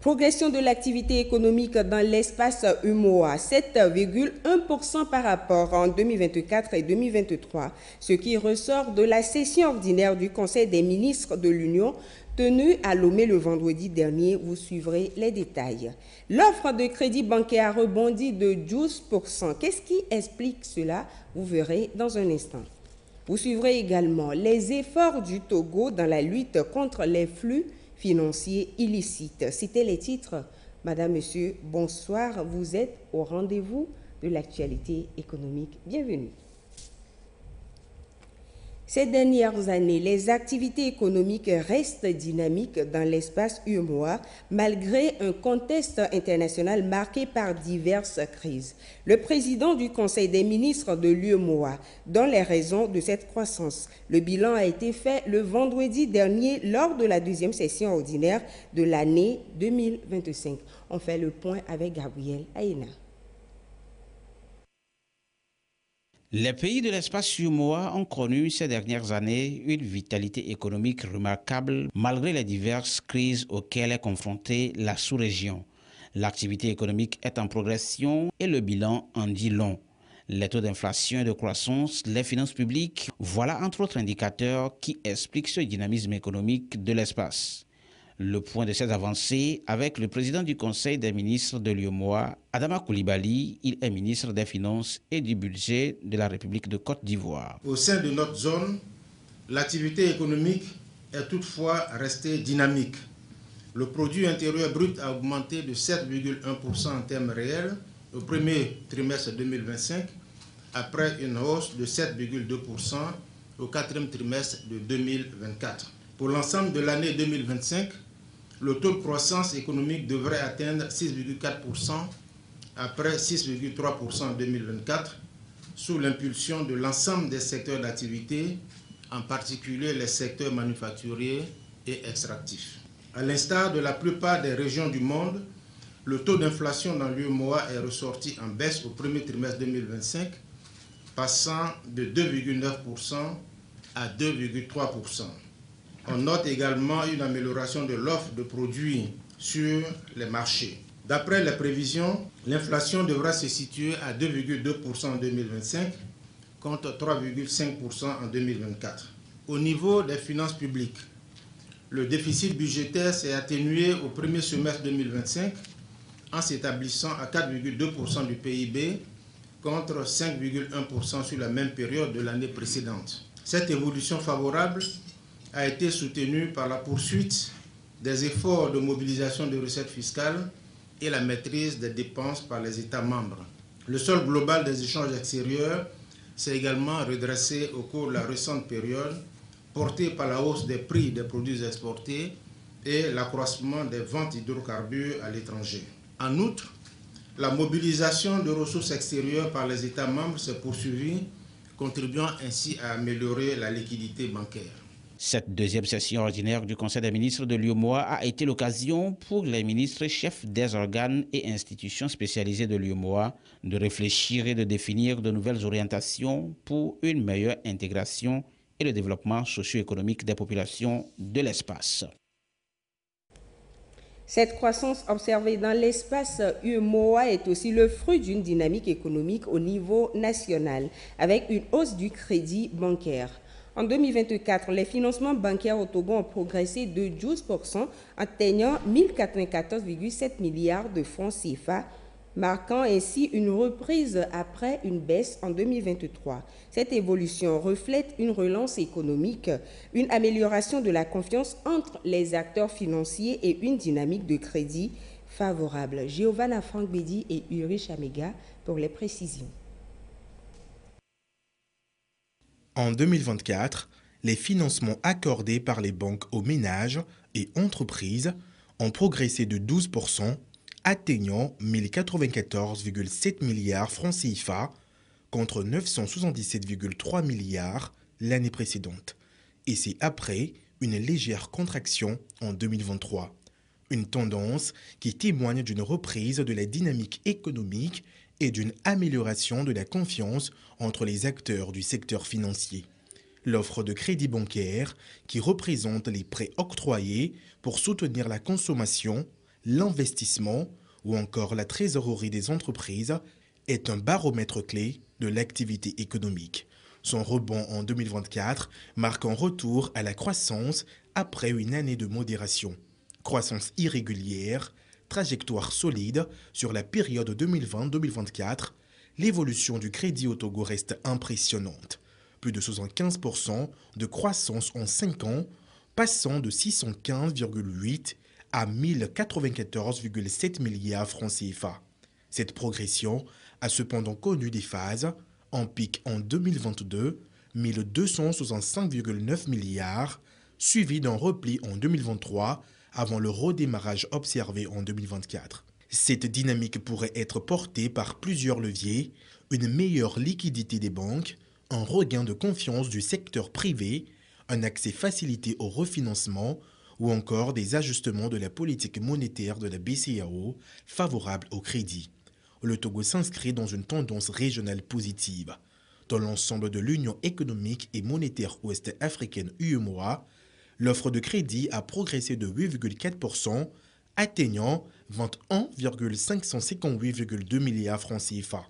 Progression de l'activité économique dans l'espace UMOA, 7,1% par rapport en 2024 et 2023, ce qui ressort de la session ordinaire du Conseil des ministres de l'Union tenue à Lomé le vendredi dernier. Vous suivrez les détails. L'offre de crédit bancaire a rebondi de 12%. Qu'est-ce qui explique cela? Vous verrez dans un instant. Vous suivrez également les efforts du Togo dans la lutte contre les flux financiers illicites. C'était les titres. Madame, Monsieur, bonsoir. Vous êtes au rendez-vous de l'actualité économique. Bienvenue. Ces dernières années, les activités économiques restent dynamiques dans l'espace UEMOA malgré un contexte international marqué par diverses crises. Le président du Conseil des ministres de l'UEMOA donne les raisons de cette croissance. Le bilan a été fait le vendredi dernier lors de la deuxième session ordinaire de l'année 2025. On fait le point avec Gabriel Aïna. Les pays de l'espace UEMOA ont connu ces dernières années une vitalité économique remarquable malgré les diverses crises auxquelles est confrontée la sous-région. L'activité économique est en progression et le bilan en dit long. Les taux d'inflation et de croissance, les finances publiques, voilà entre autres indicateurs qui expliquent ce dynamisme économique de l'espace. Le point de ces avancées avec le président du Conseil des ministres de l'UEMOA, Adama Coulibaly. Il est ministre des Finances et du Budget de la République de Côte d'Ivoire. Au sein de notre zone, l'activité économique est toutefois restée dynamique. Le produit intérieur brut a augmenté de 7,1% en termes réels au premier trimestre 2025, après une hausse de 7,2% au quatrième trimestre de 2024. Pour l'ensemble de l'année 2025, le taux de croissance économique devrait atteindre 6,4% après 6,3% en 2024, sous l'impulsion de l'ensemble des secteurs d'activité, en particulier les secteurs manufacturiers et extractifs. À l'instar de la plupart des régions du monde, le taux d'inflation dans l'UEMOA est ressorti en baisse au premier trimestre 2025, passant de 2,9% à 2,3%. On note également une amélioration de l'offre de produits sur les marchés. D'après les prévisions, l'inflation devra se situer à 2,2% en 2025 contre 3,5% en 2024. Au niveau des finances publiques, le déficit budgétaire s'est atténué au premier semestre 2025 en s'établissant à 4,2% du PIB contre 5,1% sur la même période de l'année précédente. Cette évolution favorable a été soutenue par la poursuite des efforts de mobilisation de recettes fiscales et la maîtrise des dépenses par les États membres. Le solde global des échanges extérieurs s'est également redressé au cours de la récente période, porté par la hausse des prix des produits exportés et l'accroissement des ventes d'hydrocarbures à l'étranger. En outre, la mobilisation de ressources extérieures par les États membres s'est poursuivie, contribuant ainsi à améliorer la liquidité bancaire. Cette deuxième session ordinaire du Conseil des ministres de l'UEMOA a été l'occasion pour les ministres chefs des organes et institutions spécialisées de l'UEMOA de réfléchir et de définir de nouvelles orientations pour une meilleure intégration et le développement socio-économique des populations de l'espace. Cette croissance observée dans l'espace UEMOA est aussi le fruit d'une dynamique économique au niveau national, avec une hausse du crédit bancaire. En 2024, les financements bancaires au Togo ont progressé de 12%, atteignant 1094,7 milliards de francs CFA, marquant ainsi une reprise après une baisse en 2023. Cette évolution reflète une relance économique, une amélioration de la confiance entre les acteurs financiers et une dynamique de crédit favorable. Giovanna Frank Bedi et Ulrich Amega pour les précisions. En 2024, les financements accordés par les banques aux ménages et entreprises ont progressé de 12%, atteignant 1094,7 milliards francs CFA contre 977,3 milliards l'année précédente. Et c'est après une légère contraction en 2023. Une tendance qui témoigne d'une reprise de la dynamique économique et d'une amélioration de la confiance entre les acteurs du secteur financier. L'offre de crédit bancaire, qui représente les prêts octroyés pour soutenir la consommation, l'investissement ou encore la trésorerie des entreprises est un baromètre clé de l'activité économique. Son rebond en 2024 marque un retour à la croissance après une année de modération. Croissance irrégulière, trajectoire solide sur la période 2020-2024, l'évolution du crédit au Togo reste impressionnante. Plus de 75% de croissance en 5 ans, passant de 615,8 à 1094,7 milliards francs CFA. Cette progression a cependant connu des phases, en pic en 2022, 1265,9 milliards, suivi d'un repli en 2023 avant le redémarrage observé en 2024. Cette dynamique pourrait être portée par plusieurs leviers, une meilleure liquidité des banques, un regain de confiance du secteur privé, un accès facilité au refinancement ou encore des ajustements de la politique monétaire de la BCEAO favorable au crédit. Le Togo s'inscrit dans une tendance régionale positive. Dans l'ensemble de l'Union économique et monétaire ouest-africaine UEMOA, l'offre de crédit a progressé de 8,4%, atteignant 21,558,2 milliards francs CFA.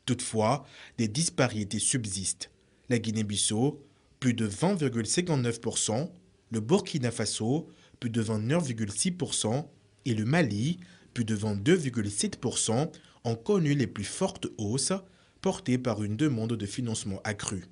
Toutefois, des disparités subsistent. La Guinée-Bissau, plus de 20,59%, le Burkina Faso, plus de 29,6%, et le Mali, plus de 22,7%, ont connu les plus fortes hausses, portées par une demande de financement accrue.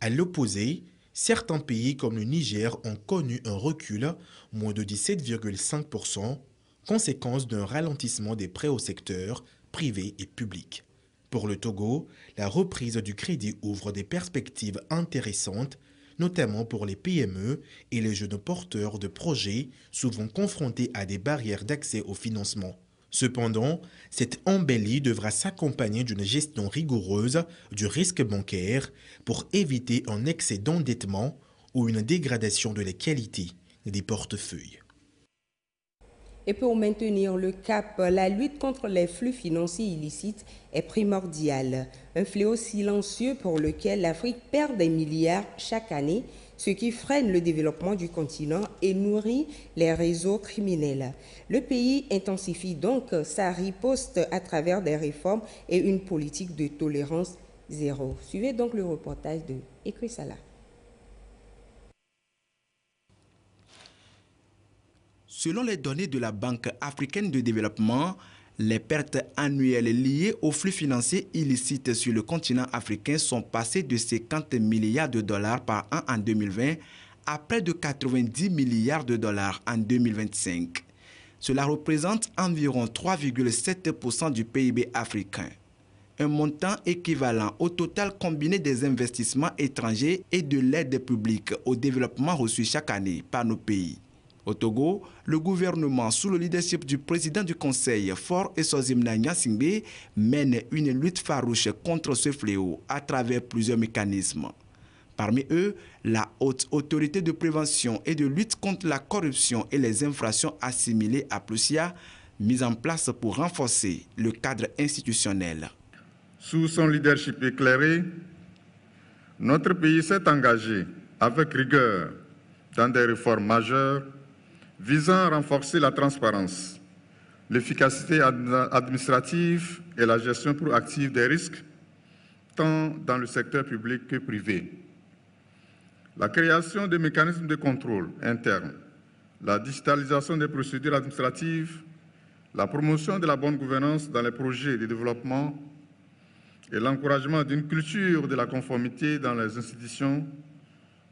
À l'opposé, certains pays comme le Niger ont connu un recul, moins de 17,5%, conséquence d'un ralentissement des prêts au secteur privé et public. Pour le Togo, la reprise du crédit ouvre des perspectives intéressantes, notamment pour les PME et les jeunes porteurs de projets souvent confrontés à des barrières d'accès au financement. Cependant, cette embellie devra s'accompagner d'une gestion rigoureuse du risque bancaire pour éviter un excès d'endettement ou une dégradation de la qualité des portefeuilles. Et pour maintenir le cap, la lutte contre les flux financiers illicites est primordiale. Un fléau silencieux pour lequel l'Afrique perd des milliards chaque année, ce qui freine le développement du continent et nourrit les réseaux criminels. Le pays intensifie donc sa riposte à travers des réformes et une politique de tolérance zéro. Suivez donc le reportage de Ekwe Salah. Selon les données de la Banque africaine de développement, les pertes annuelles liées aux flux financiers illicites sur le continent africain sont passées de 50 milliards de dollars par an en 2020 à près de 90 milliards de dollars en 2025. Cela représente environ 3,7% du PIB africain. Un montant équivalent au total combiné des investissements étrangers et de l'aide publique au développement reçue chaque année par nos pays. Au Togo, le gouvernement, sous le leadership du président du Conseil, Faure Essozimna Gnassingbé, mène une lutte farouche contre ce fléau à travers plusieurs mécanismes. Parmi eux, la Haute Autorité de prévention et de lutte contre la corruption et les infractions assimilées à Plusia, mise en place pour renforcer le cadre institutionnel. Sous son leadership éclairé, notre pays s'est engagé avec rigueur dans des réformes majeures visant à renforcer la transparence, l'efficacité administrative et la gestion proactive des risques, tant dans le secteur public que privé. La création de mécanismes de contrôle interne, la digitalisation des procédures administratives, la promotion de la bonne gouvernance dans les projets de développement et l'encouragement d'une culture de la conformité dans les institutions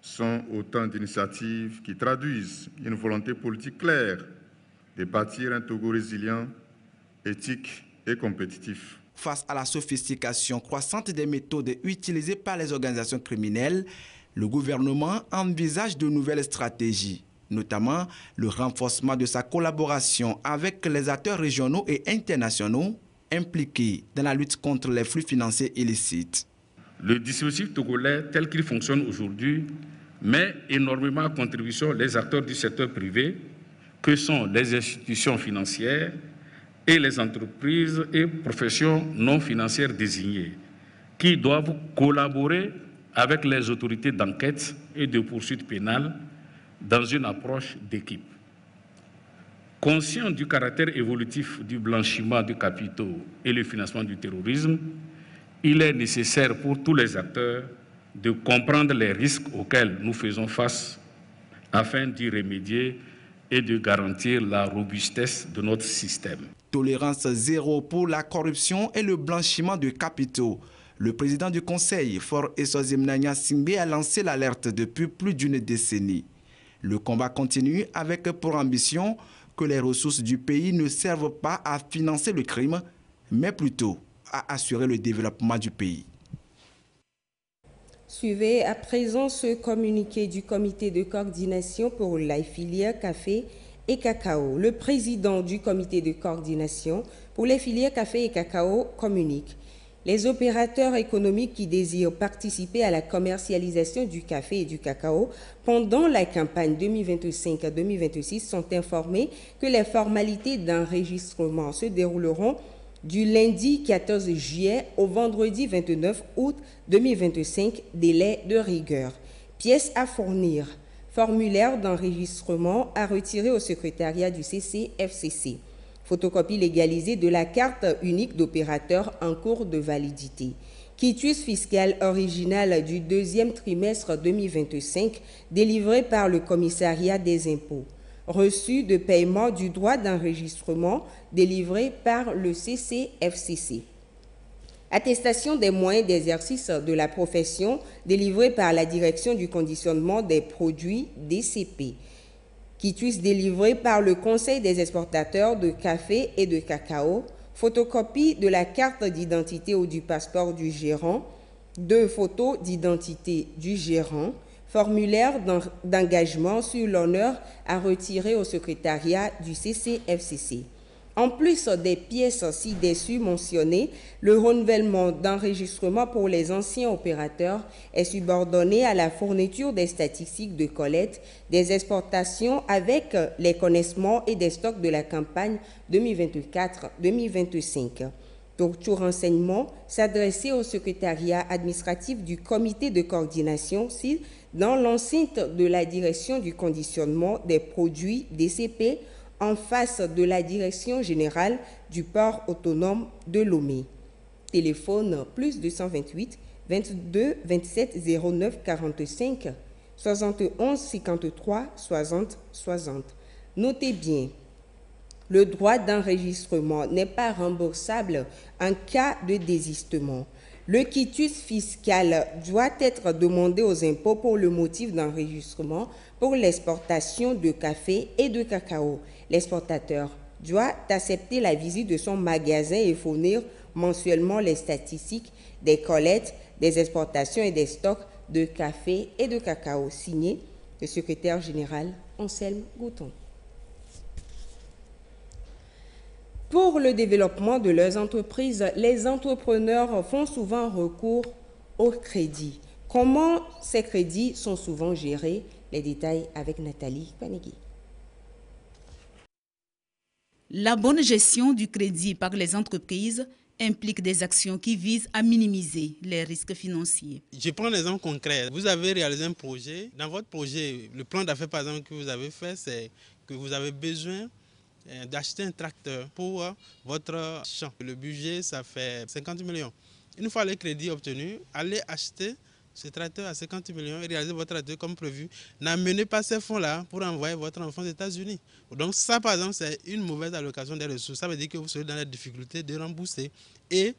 sont autant d'initiatives qui traduisent une volonté politique claire de bâtir un Togo résilient, éthique et compétitif. Face à la sophistication croissante des méthodes utilisées par les organisations criminelles, le gouvernement envisage de nouvelles stratégies, notamment le renforcement de sa collaboration avec les acteurs régionaux et internationaux impliqués dans la lutte contre les flux financiers illicites. Le dispositif togolais tel qu'il fonctionne aujourd'hui met énormément à contribution les acteurs du secteur privé, que sont les institutions financières et les entreprises et professions non financières désignées, qui doivent collaborer avec les autorités d'enquête et de poursuite pénale dans une approche d'équipe. Conscient du caractère évolutif du blanchiment de capitaux et le financement du terrorisme, il est nécessaire pour tous les acteurs de comprendre les risques auxquels nous faisons face afin d'y remédier et de garantir la robustesse de notre système. Tolérance zéro pour la corruption et le blanchiment de capitaux. Le président du Conseil, Faure Essozi-Mnagna Simbé, a lancé l'alerte depuis plus d'une décennie. Le combat continue avec pour ambition que les ressources du pays ne servent pas à financer le crime, mais plutôt à assurer le développement du pays. Suivez à présent ce communiqué du comité de coordination pour la filière café et cacao. Le président du comité de coordination pour les filières café et cacao communique. Les opérateurs économiques qui désirent participer à la commercialisation du café et du cacao pendant la campagne 2025-2026 sont informés que les formalités d'enregistrement se dérouleront du lundi 14 juillet au vendredi 29 août 2025, délai de rigueur. Pièces à fournir. Formulaire d'enregistrement à retirer au secrétariat du CCFCC. Photocopie légalisée de la carte unique d'opérateur en cours de validité. Quitus fiscal original du deuxième trimestre 2025 délivré par le commissariat des impôts. Reçu de paiement du droit d'enregistrement délivré par le CCFCC. Attestation des moyens d'exercice de la profession délivrée par la Direction du conditionnement des produits DCP. Quitus délivré par le Conseil des exportateurs de café et de cacao. Photocopie de la carte d'identité ou du passeport du gérant. 2 photos d'identité du gérant. Formulaire d'engagement sur l'honneur à retirer au secrétariat du CCFCC. En plus des pièces ci-dessus mentionnées, le renouvellement d'enregistrement pour les anciens opérateurs est subordonné à la fourniture des statistiques de collecte des exportations avec les connaissements et des stocks de la campagne 2024-2025. Pour tout renseignement, s'adresser au secrétariat administratif du comité de coordination dans l'enceinte de la direction du conditionnement des produits DCP en face de la direction générale du port autonome de Lomé. Téléphone plus 228 22 27 09 45 71 53 60 60. Notez bien, le droit d'enregistrement n'est pas remboursable en cas de désistement. Le quitus fiscal doit être demandé aux impôts pour le motif d'enregistrement pour l'exportation de café et de cacao. L'exportateur doit accepter la visite de son magasin et fournir mensuellement les statistiques des collectes, des exportations et des stocks de café et de cacao. Signé le secrétaire général Anselme Gouton. Pour le développement de leurs entreprises, les entrepreneurs font souvent recours au crédit. Comment ces crédits sont souvent gérés? Les détails avec Nathalie Panegui. La bonne gestion du crédit par les entreprises implique des actions qui visent à minimiser les risques financiers. Je prends un exemple concret. Vous avez réalisé un projet. Dans votre projet, le plan d'affaires par exemple que vous avez fait, c'est que vous avez besoin d'acheter un tracteur pour votre champ. Le budget, ça fait 50 millions. Une fois le crédit obtenu, allez acheter ce tracteur à 50 millions et réaliser votre tracteur comme prévu. N'amenez pas ces fonds-là pour envoyer votre enfant aux États-Unis. Donc ça, par exemple, c'est une mauvaise allocation des ressources. Ça veut dire que vous serez dans la difficulté de rembourser. Et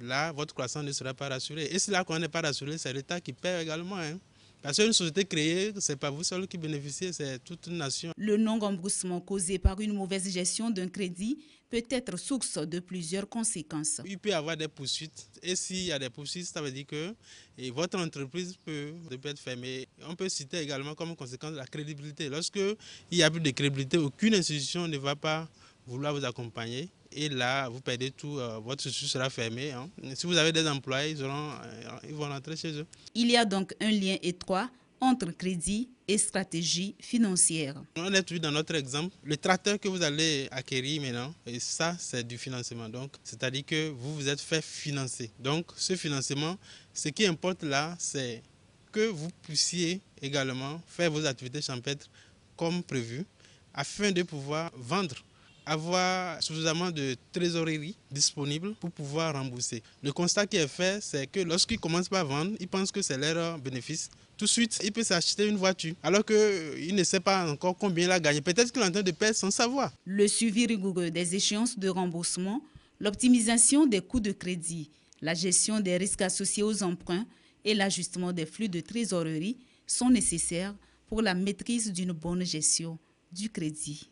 là, votre croissance ne sera pas rassurée. Et c'est là qu'on n'est pas rassuré, c'est l'État qui paie également. Parce qu'une société créée, ce n'est pas vous seul qui bénéficiez, c'est toute une nation. Le non-remboursement causé par une mauvaise gestion d'un crédit peut être source de plusieurs conséquences. Il peut y avoir des poursuites. Et s'il y a des poursuites, ça veut dire que votre entreprise peut être fermée. On peut citer également comme conséquence la crédibilité. Lorsqu'il n'y a plus de crédibilité, aucune institution ne va pas vouloir vous accompagner. Et là, vous perdez tout, votre structure sera fermée. Si vous avez des employés, ils vont rentrer chez eux. Il y a donc un lien étroit entre crédit et stratégie financière. On est toujours dans notre exemple. Le tracteur que vous allez acquérir maintenant, et ça, c'est du financement. Donc, c'est-à-dire que vous vous êtes fait financer. Donc, ce financement, ce qui importe là, c'est que vous puissiez également faire vos activités champêtres comme prévu, afin de pouvoir vendre avoir suffisamment de trésorerie disponible pour pouvoir rembourser. Le constat qui est fait, c'est que lorsqu'ils commencent par vendre, ils pensent que c'est leur bénéfice. Tout de suite, il peut s'acheter une voiture, alors qu'il ne sait pas encore combien il a gagné. Peut-être qu'il est en train de perdre sans savoir. Le suivi rigoureux des échéances de remboursement, l'optimisation des coûts de crédit, la gestion des risques associés aux emprunts et l'ajustement des flux de trésorerie sont nécessaires pour la maîtrise d'une bonne gestion du crédit.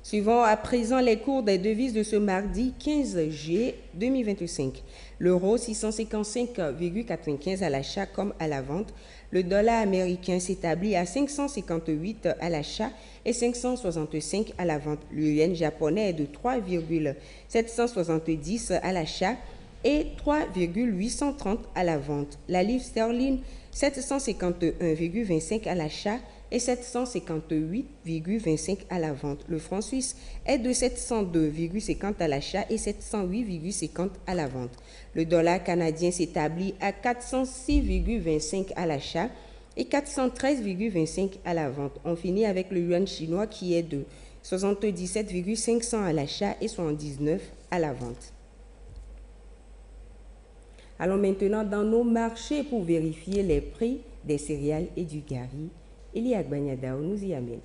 Suivons à présent les cours des devises de ce mardi 15 juillet 2025. L'euro 655,95 à l'achat comme à la vente. Le dollar américain s'établit à 558 à l'achat et 565 à la vente. Le yuan japonais est de 3,770 à l'achat et 3,830 à la vente. La livre sterling 751,25 à l'achat et 758,25 à la vente. Le franc suisse est de 702,50 à l'achat et 708,50 à la vente. Le dollar canadien s'établit à 406,25 à l'achat et 413,25 à la vente. On finit avec le yuan chinois qui est de 77,500 à l'achat et 79 à la vente. Allons maintenant dans nos marchés pour vérifier les prix des céréales et du gari. Elia Gbanyadao nous y amène.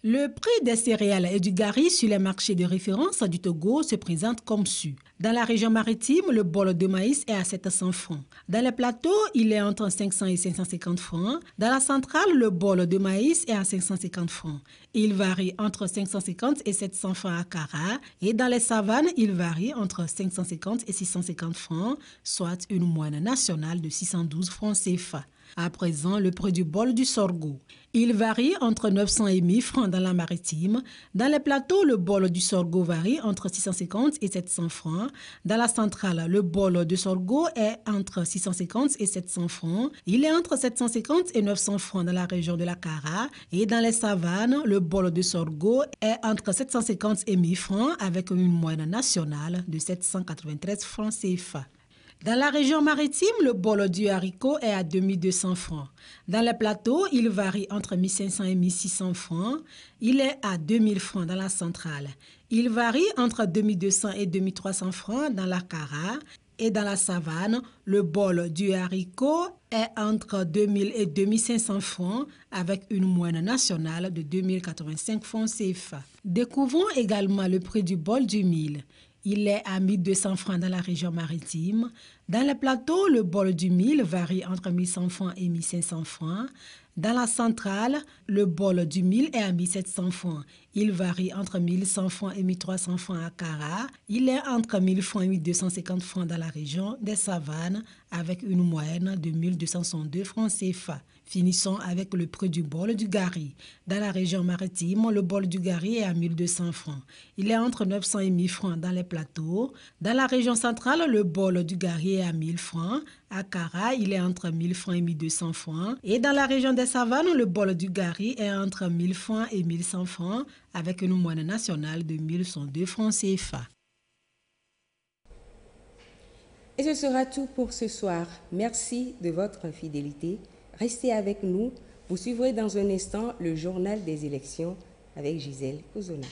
Le prix des céréales et du gari sur les marchés de référence du Togo se présente comme suit. Dans la région maritime, le bol de maïs est à 700 francs. Dans les plateaux, il est entre 500 et 550 francs. Dans la centrale, le bol de maïs est à 550 francs. Il varie entre 550 et 700 francs à Kara. Et dans les savanes, il varie entre 550 et 650 francs, soit une moyenne nationale de 612 francs CFA. À présent, le prix du bol du sorgho. Il varie entre 900 et 1000 francs dans la maritime. Dans les plateaux, le bol du sorgho varie entre 650 et 700 francs. Dans la centrale, le bol de sorgho est entre 650 et 700 francs. Il est entre 750 et 900 francs dans la région de la Kara. Et dans les savanes, le bol de sorgho est entre 750 et 1000 francs avec une moyenne nationale de 793 francs CFA. Dans la région maritime, le bol du haricot est à 2200 francs. Dans les plateaux, il varie entre 1500 et 1600 francs. Il est à 2000 francs dans la centrale. Il varie entre 2200 et 2300 francs dans la Kara. Et dans la savane, le bol du haricot est entre 2000 et 2500 francs avec une moyenne nationale de 2085 francs CFA. Découvrons également le prix du bol du mil. Il est à 1200 francs dans la région maritime. Dans les plateaux, le bol du mil varie entre 1100 francs et 1500 francs. Dans la centrale, le bol du mil est à 1700 francs. Il varie entre 1100 francs et 1300 francs à Kara. Il est entre 1000 francs et 1250 francs dans la région des savanes avec une moyenne de 1262 francs CFA. Finissons avec le prix du bol du gari. Dans la région maritime, le bol du gari est à 1200 francs. Il est entre 900 et 1000 francs dans les plateaux. Dans la région centrale, le bol du gari est à 1000 francs. À Kara, il est entre 1000 francs et 1200 francs. Et dans la région des savanes, le bol du gari est entre 1000 francs et 1100 francs avec une moyenne nationale de 1102 francs CFA. Et ce sera tout pour ce soir. Merci de votre fidélité. Restez avec nous. Vous suivrez dans un instant le journal des élections avec Gisèle Kozona.